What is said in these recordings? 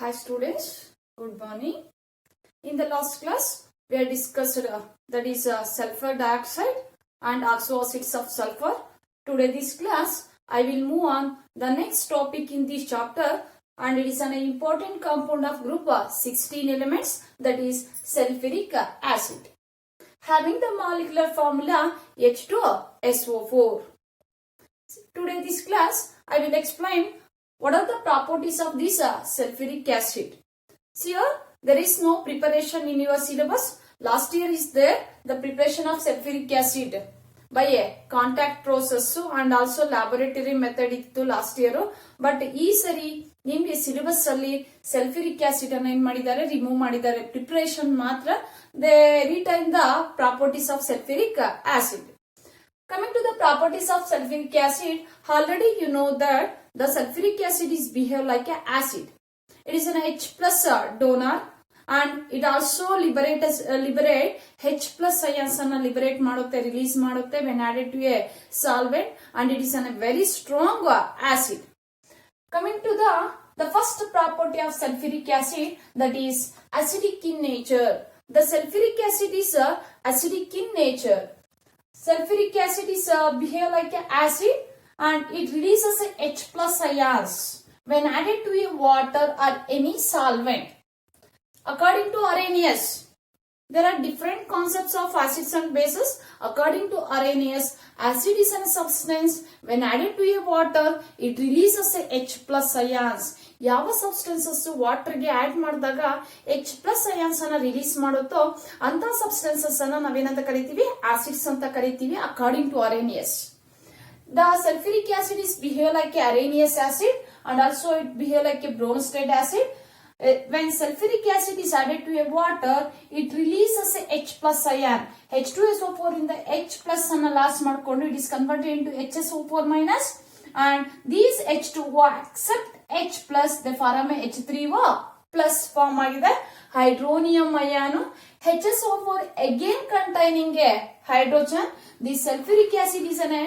Hi students, good morning. In the last class, we have discussed that is sulfur dioxide and oxoacids of sulfur. Today this class, I will move on the next topic in this chapter, and it is an important compound of group 16 elements, that is sulfuric acid, having the molecular formula H2SO4. Today this class, I will explain what are the properties of this sulfuric acid. See here, there is no preparation in your syllabus. Last year is there, the preparation of sulfuric acid by a contact process and also laboratory method ittu last year. But ee sari ನಿಮಗೆ syllabus ಅಲ್ಲಿ sulphuric acid ಅನ್ನು ಏನ್ ಮಾಡಿದ್ದಾರೆ, remove ಮಾಡಿದ್ದಾರೆ. Preparation ಮಾತ್ರ they retain the properties of sulphuric acid. Coming to the properties of sulfuric acid, already you know that the sulfuric acid is behave like an acid. It is an H plus donor, and it also liberate H plus ions ಅನ್ನು liberate ಮಾಡುತ್ತೆ, release ಮಾಡುತ್ತೆ when added to a solvent, and it is a very strong acid. Coming to the first property of sulfuric acid, that is acidic in nature. The sulfuric acid is acidic in nature. Sulfuric acid is behave like an acid, and it releases H plus ions when added to a water or any solvent. According to Arrhenius, there are different concepts of acids and bases. According to Arrhenius, acid is a substance when added to a water, it releases H plus ions. ಯಾವ substances water ಗೆ add ಮಾಡಿದಾಗ H plus ions ಅನ್ನ release ಮಾಡುತ್ತೋ ಅಂತ substances ಅನ್ನ ನಾವೇನಂತ ಕರಿತೀವಿ, acids ಅಂತ ಕರಿತೀವಿ. According to Arrhenius, the sulphuric acid is behave like a Arrhenius acid, and also it behave like a Bronsted acid. When sulfuric acid is added to a water, it releases a H plus ion. H2SO4 in the H plus ಅನ್ನ loss ಮಾಡಿಕೊಂಡು it is converted into HSO4 minus, and these H2O accept H plus, they form a H3O plus form ಆಗಿದೆ. Hydronium ion HSO4 again containing a hydrogen. The sulfuric acid is a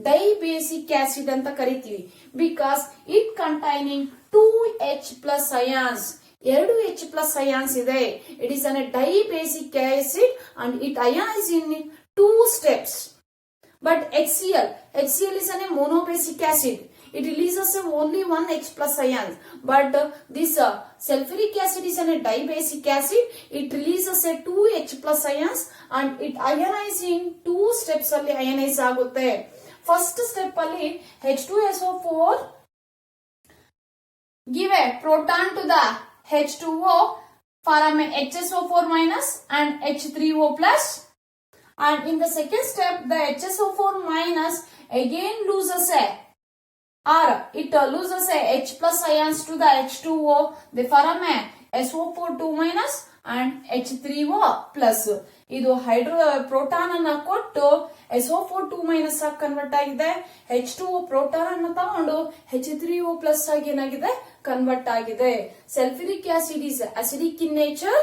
dibasic acid ಅಂತ ಕರಿತೀವಿ, because it containing 2H plus ions. ಎರಡು H plus ions ಇದೆ. It is a dibasic acid and it ionize in 2 steps. But HCl is a monobasic acid. It releases only one H plus ion. But this sulfuric acid is a dibasic acid. It releases a 2 H plus ions and it ionize in 2 steps ಅಲ್ಲಿ ionize ಆಗುತ್ತೆ. First step ಅಲ್ಲಿ H2SO4 give a proton to the H2O, form a HSO4 minus and H3O plus. And in the second step, the HSO4 minus again loses a, or it loses a H plus ions to the H2O. They form a SO4 2 minus and H3O plus. ಇದು proton ಅನ್ನ ಕೊಟ್ಟು SO4 2 minus ಆಗಿ convert ಆಗಿದೆ. H2O proton ಅನ್ನು ತಗೊಂಡು H3O plus ಆಗಿ ಏನಾಗಿದೆ, convert ಆಗಿದೆ. Sulphuric acid is acidic in nature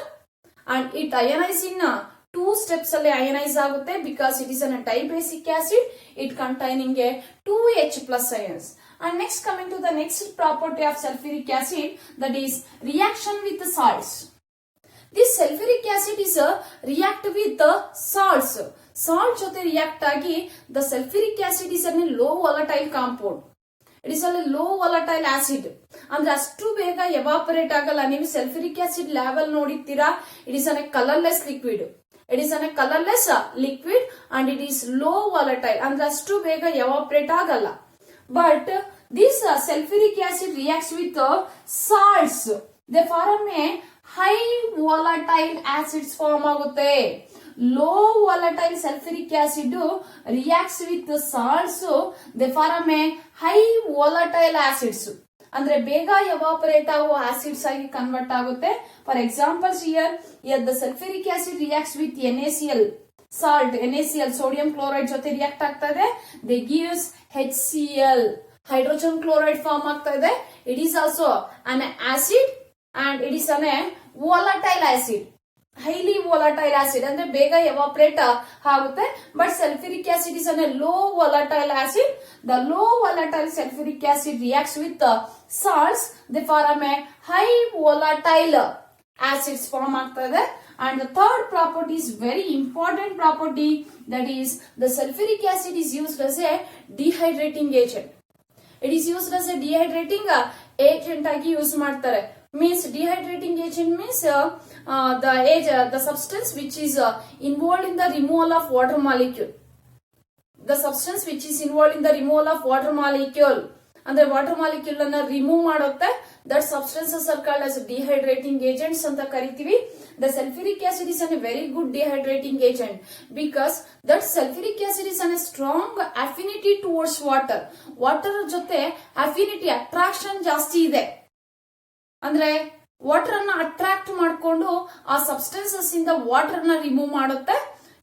and it ionize in 2 steps ಅಲ್ಲಿ ionize ಆಗುತ್ತೆ, because it is a dibasic acid. It containing a 2H plus ions. And next, coming to the next property of sulfuric acid, that is reaction with the salts. This sulfuric acid is react with the salts. Salt ಜೊತೆ react ಆಗಿ the sulfuric acid is a low volatile compound. It is a low volatile acid. ಅಂದ್ರೆ ಅಷ್ಟು ಬೇಗ evaporate ಆಗಲ್ಲ. ನೀವು sulphuric acid level ನೋಡಿರ್ತೀರಾ, it is an colourless liquid. It is a colorless liquid and it is low volatile. ಅಂದ್ರೆ ಅಷ್ಟು ಬೇಗ evaporate ಆಗಲ್ಲ. But this sulfuric acid reacts with salts. They form a high volatile acids form ಆಗುತ್ತೆ. Low volatile sulfuric acid reacts with the salts. They form a high volatile acids. ಅಂದ್ರೆ ಬೇಗ evaporate ಆಗುವ acids ಆಗಿ convert ಆಗುತ್ತೆ. For examples here the sulfuric acid reacts with NaCl salt. NaCl sodium chloride ಜೊತೆ react ಆಗ್ತಾ ಇದೆ. they gives HCl hydrogen chloride form ಆಗ್ತಾ ಇದೆ. it is also an acid and it is an volatile acid. highly volatile acid ಅಂದ್ರೆ ಬೇಗ evaporate ಆಗುತ್ತೆ. But sulfuric acid is a low volatile acid. The low volatile sulfuric acid reacts with salts, they form a high volatile acids form ಆಗ್ತದೆ. And the third property is very important property, that is the sulfuric acid is used as a dehydrating agent. It is used as a dehydrating agent agi use ಮಾಡ್ತಾರೆ. Means dehydrating agent means the substance which is involved in the removal of water molecule. The substance which is involved in the removal of water molecule. ಅಂದ್ರೆ water molecule ಅನ್ನ remove ಮಾಡುತ್ತೆ. That substances are called as dehydrating agents ಅಂತ ಕರಿತೀವಿ. The sulphuric acid is an A very good dehydrating agent because that sulphuric acid is an A strong affinity towards water. Water ಜೊತೆ affinity attraction ಜಾಸ್ತಿ ಇದೆ. ಅಂದ್ರೆ water ಅನ್ನ attract ಮಾಡಿಕೊಂಡು ಆ substances ಇಂದ ವಾಟರ್ ನ ರಿಮೂವ್ ಮಾಡುತ್ತೆ.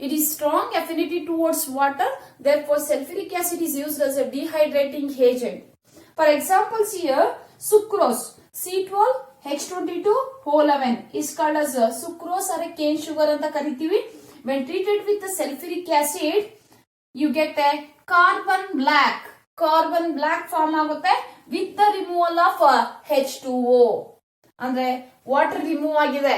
It is strong affinity towards water. Therefore, sulfuric acid is used as a dehydrating agent. For examples here, sucrose C12H22O11 is called as sucrose or a cane sugar anta karitivi. When treated with the sulfuric acid, you get a carbon black. Carbon black form ಆಗುತ್ತೆ with the removal of H2O. ಅಂದ್ರೆ water remove ಆಗಿದೆ.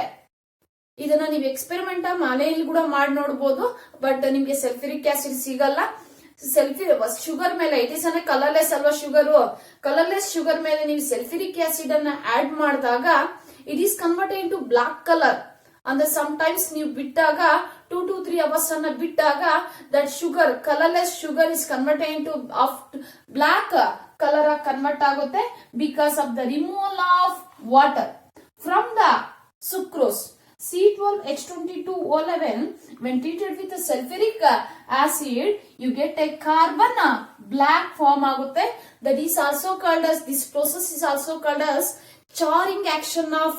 ಇದನ್ನ ನೀವು experiment ಮನೆಯಲ್ಲಿ ಕೂಡ ಮಾಡಿ ನೋಡಬಹುದು. But ನಿಮ್ಗೆ ಸಲ್ಫ್ಯೂರಿಕ್ ಆಸಿಡ್ ಸಿಗಲ್ಲ. ಶುಗರ್ ಮೇಲೆ ಇಟ್ ಇಸ್ ಅನ್ನ ಕಲರ್ಲೆಸ್ ಅಲ್ವಾ ಶುಗರ್. ಕಲರ್ಲೆಸ್ ಶುಗರ್ ಮೇಲೆ ನೀವು ಸಲ್ಫ್ಯೂರಿಕ್ ಆಸಿಡ್ ಅನ್ನ ಆಡ್ ಮಾಡಿದಾಗ it is converted into black colour. ಅಂದ್ರೆ ಸಮ್ ಟೈಮ್ಸ್ ನೀವು ಬಿಟ್ಟಾಗ 2 to 3 hours ಅನ್ನ ಬಿಟ್ಟಾಗ that sugar colourless sugar is converted into black colour convert ಆಗುತ್ತೆ because of the removal of water from the sucrose. C12H22O11 when treated with a sulfuric acid, you get a carbon black form ಆಗುತ್ತೆ. That is also called as, this process is also called as charring action of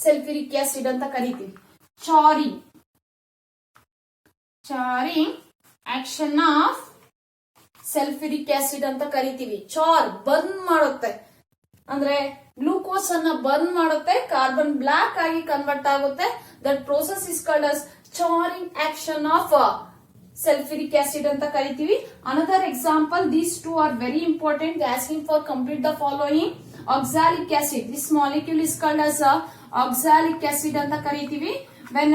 sulfuric acid ಅಂತ ಕರೀತೀವಿ. charring action of sulfuric acid ಅಂತ ಕರೀತೀವಿ. ಚಾರ್ burn ಮಾಡುತ್ತೆ ಅಂದ್ರೆ glucose ಅನ್ನ burn ಮಾಡುತ್ತೆ, carbon black ಆಗಿ ಕನ್ವರ್ಟ್ ಆಗುತ್ತೆ. That process is called as charring action of sulfuric acid ಅಂತ ಕರಿತೀವಿ. Another example, these two are very important. Asking for complete the following. Oxalic acid, this molecule is called as oxalic acid ಅಂತ ಕರಿತೀವಿ. When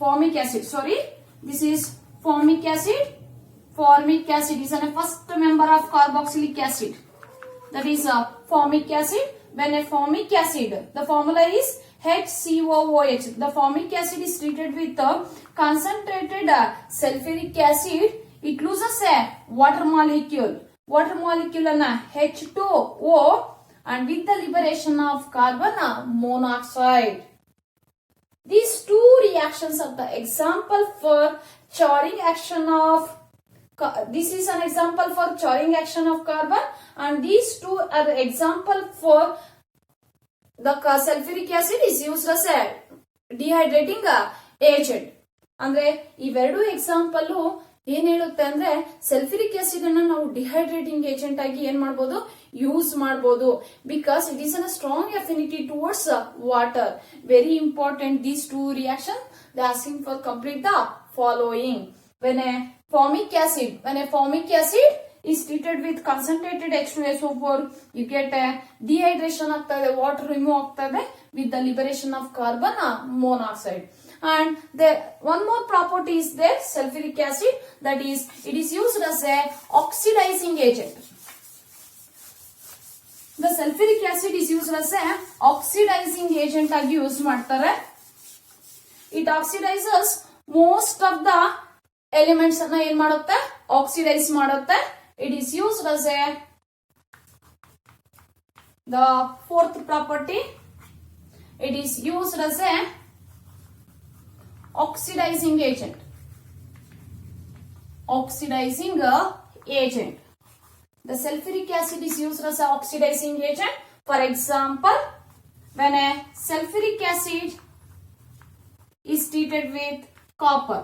formic acid, sorry, this is formic acid. Formic acid is a first member of carboxylic acid. That is formic acid. When a formic acid, the formula is HCOOH. The formic acid is treated with concentrated sulfuric acid. It loses a water molecule. Water molecule and H2O, and with the liberation of carbon monoxide. These two reactions are the example for charring action of. This is an example for charring action of carbon, and these two are the example for the sulfuric acid is used as a dehydrating agent. ಅಂದ್ರೆ ಇವೆರಡು example ಏನ್ ಹೇಳುತ್ತೆ ಅಂದ್ರೆ sulphuric acid ಅನ್ನ ನಾವು dehydrating agent ಆಗಿ ಏನ್ ಮಾಡಬಹುದು, ಯೂಸ್ ಮಾಡಬಹುದು. Because it is an strong affinity towards water. Very important these two reaction. They asking for complete the following. When a formic acid is treated with concentrated H2SO4, you get a dehydration ಆಗ್ತದೆ, water remove ಆಗ್ತದೆ with the liberation of carbon monoxide. And the one more property is there, sulfuric acid, that is it is used as a oxidizing agent. The sulfuric acid is used as a oxidizing agent ಆಗಿ use ಮಾಡ್ತಾರೆ. It oxidizes most of the elements ಅನ್ನ ಏನ್ ಮಾಡುತ್ತೆ, oxidise ಮಾಡುತ್ತೆ. It is used as A the fourth property. It is used as A oxidising agent. Oxidizing agent. The sulfuric acid is used as an oxidizing agent. For example, when a sulfuric acid is treated with copper.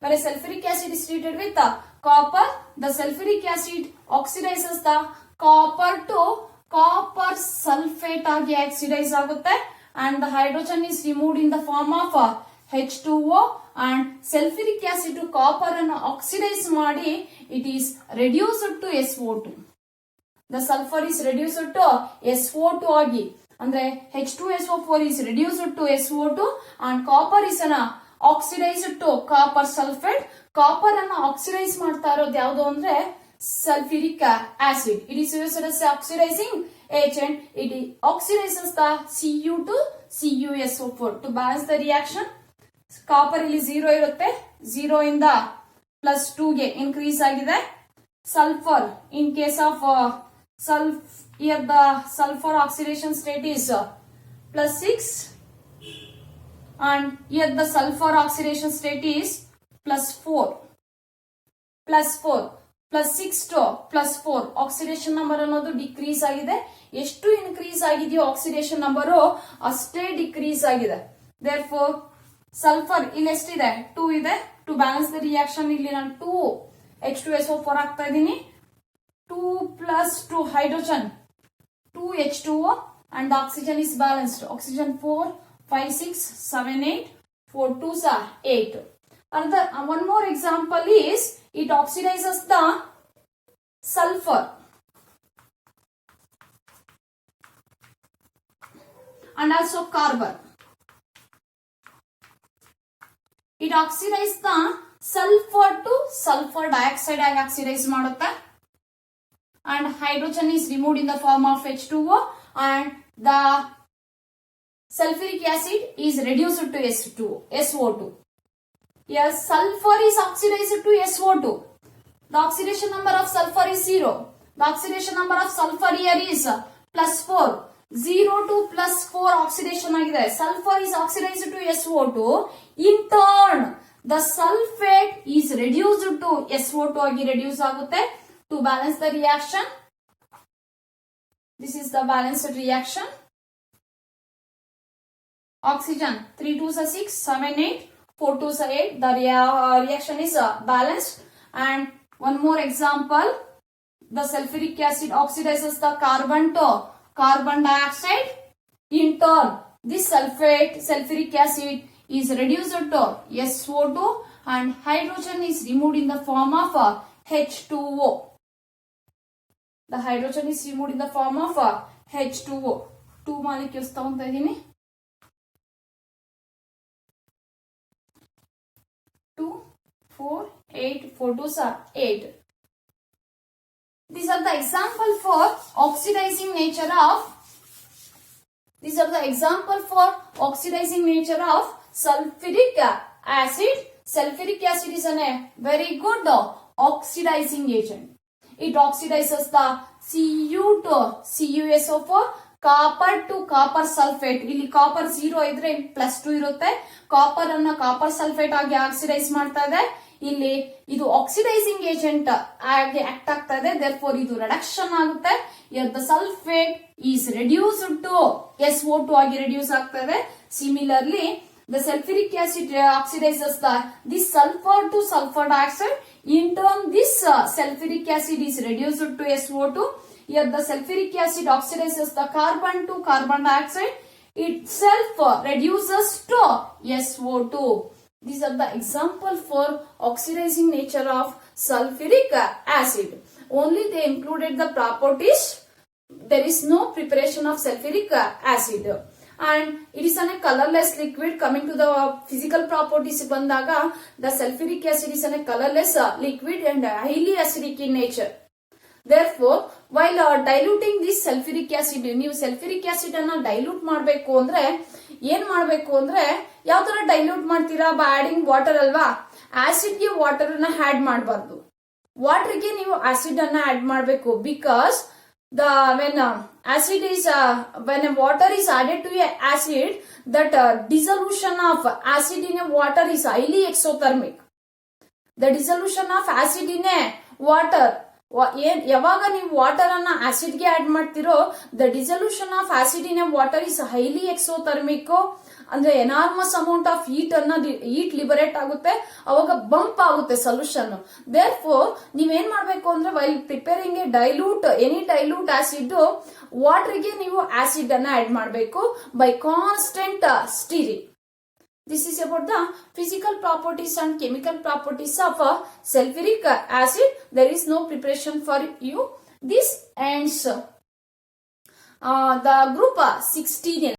When a sulfuric acid is treated with copper, the sulfuric acid oxidizes the copper to copper sulfate ಆಗಿ oxidize ಆಗುತ್ತೆ, and the hydrogen is removed in the form of H2O, and sulfuric acid to copper ಅನ್ನು oxidize ಮಾಡಿ it is reduced to SO2. the sulfur is reduced to SO2 ಆಗಿ ಅಂದ್ರೆ H2SO4 is reduced to SO2 and copper is oxidized to copper sulfate. Copper ಅನ್ನ oxidise ಮಾಡ್ತಾ ಇರೋದು ಯಾವುದು ಅಂದ್ರೆ sulfuric acid. It is used as oxidizing agent. It oxidizes the Cu to CuSO4 to balance the reaction. Copper ಇಲ್ಲಿ 0 ಇರುತ್ತೆ, 0 ಇಂದ +2 ಗೆ increase ಆಗಿದೆ. Sulfur in case of here the sulfur oxidation state is +6 and here the sulfur oxidation state is +4. +6 to +4 oxidation number ಅನ್ನೋದು decrease ಆಗಿದೆ. ಎಷ್ಟು increase ಆಗಿದೆಯೋ oxidation number ಅಷ್ಟೇ ಡಿಕ್ರೀಸ್ ಆಗಿದೆ. ದೇರ್ಫೋರ್ ಸಲ್ಫರ್ ಇಲ್ಲಿ ಎಷ್ಟಿದೆ 2 ಇದೆ. ಟು ಬ್ಯಾಲೆನ್ಸ್ ದ ರಿಯಾಕ್ಷನ್ ಇಲ್ಲಿ ನಾನು 2 H2SO4 ಹಾಕ್ತಾ ಇದ್ದೀನಿ. 2 + 2 hydrogen 2 H2O and oxygen is balanced. Oxygen 4 5 6 7 8 4 2s are 8. Another one more example is it oxidizes the sulfur and also carbon. It oxidizes the sulfur to sulfur dioxide ಆಗಿ oxidize ಮಾಡುತ್ತೆ and hydrogen is removed in the form of H2O and the sulfuric acid is reduced to SO2. Yes, sulfur is oxidized to SO2. The oxidation number of sulfur is 0. The oxidation number of sulfur here is +4. 0 to +4 oxidation ಆಗಿದೆ. Sulfur is oxidized to SO2. In turn, the sulfate is reduced to SO2 ಆಗಿ reduce ಆಗುತ್ತೆ. To balance the reaction, this is the balanced reaction. Oxygen 3 2s are 6 7 8 4 2s are 8. The reaction is balanced. And one more example, the sulfuric acid oxidizes the carbon to carbon dioxide. In turn, this sulfuric acid is reduced to SO2 and hydrogen is removed in the form of H2O. The hydrogen is removed in the form of H2O. 2 molecules ತಗೊಂತಾ ಇದೀನಿ. 2 4 8 4 2s are 8. These are the example for oxidizing nature of sulfuric acid. Sulfuric acid is a very good oxidizing agent. It oxidizes the Cu to CuSO4, copper to copper sulfate. ಇಲ್ಲಿ copper 0 ಇದ್ರೆ +2 ಇರುತ್ತೆ. copper ಅನ್ನ copper sulfate ಆಗಿ oxidise ಮಾಡ್ತಾ ಇದೆ. ಇಲ್ಲಿ ಇದು oxidising agent ಆಗಿ ಆಕ್ಟ್ ಆಗ್ತಾ ಇದೆ. therefore ಇದು ರಿಡಕ್ಷನ್ ಆಗುತ್ತೆ. here the sulfate is reduced to SO2 ಆಗಿ ರಿಡ್ಯೂಸ್ ಆಗ್ತಾ ಇದೆ. similarly the sulfuric acid oxidizes this sulfur to sulfur dioxide. In turn, this sulfuric acid is reduced to SO2. Here the sulfuric acid oxidizes the carbon to carbon dioxide. Itself reduces to SO2. These are the example for oxidizing nature of sulfuric acid. Only they included the properties. There is no preparation of sulfuric acid. And it is a colorless liquid. Coming to the physical properties bandaga, the sulfuric acid is a colorless liquid and highly acidic in nature. Therefore, while diluting this sulfuric acid, ನೀವು sulfuric acid ಅನ್ನ dilute ಮಾಡಬೇಕು ಅಂದ್ರೆ ಏನ್ ಮಾಡಬೇಕು ಅಂದ್ರೆ ಯಾವ ತರ dilute ಮಾಡ್ತೀರಾ? by adding water ಅಲ್ವಾ? acid ಗೆ water ಅನ್ನ add ಮಾಡಬಾರದು. water ಗೆ ನೀವು acid ಅನ್ನ add ಮಾಡಬೇಕು. because when water is added to a acid, that dissolution of acid in a water is highly exothermic. The dissolution of acid in a water, ಯಾವಾಗ ನೀವು water ಅನ್ನ acid ಗೆ add ಮಾಡ್ತಿರೋ, the dissolution of acid in a water is highly exothermic. ಅಂದ್ರೆ enormous amount of heat liberate ಆಗುತ್ತೆ, ಅವಾಗ bump ಆಗುತ್ತೆ solution. Therefore ನೀವೇನ್ ಮಾಡ್ಬೇಕು ಅಂದ್ರೆ while preparing a any dilute acid, water ಗೆ ನೀವು ಆಸಿಡ್ ಅನ್ನ ಆಡ್ ಮಾಡಬೇಕು by constant stirring. This is about the physical properties and chemical properties of sulfuric acid. There is no preparation for you. This ends the group 16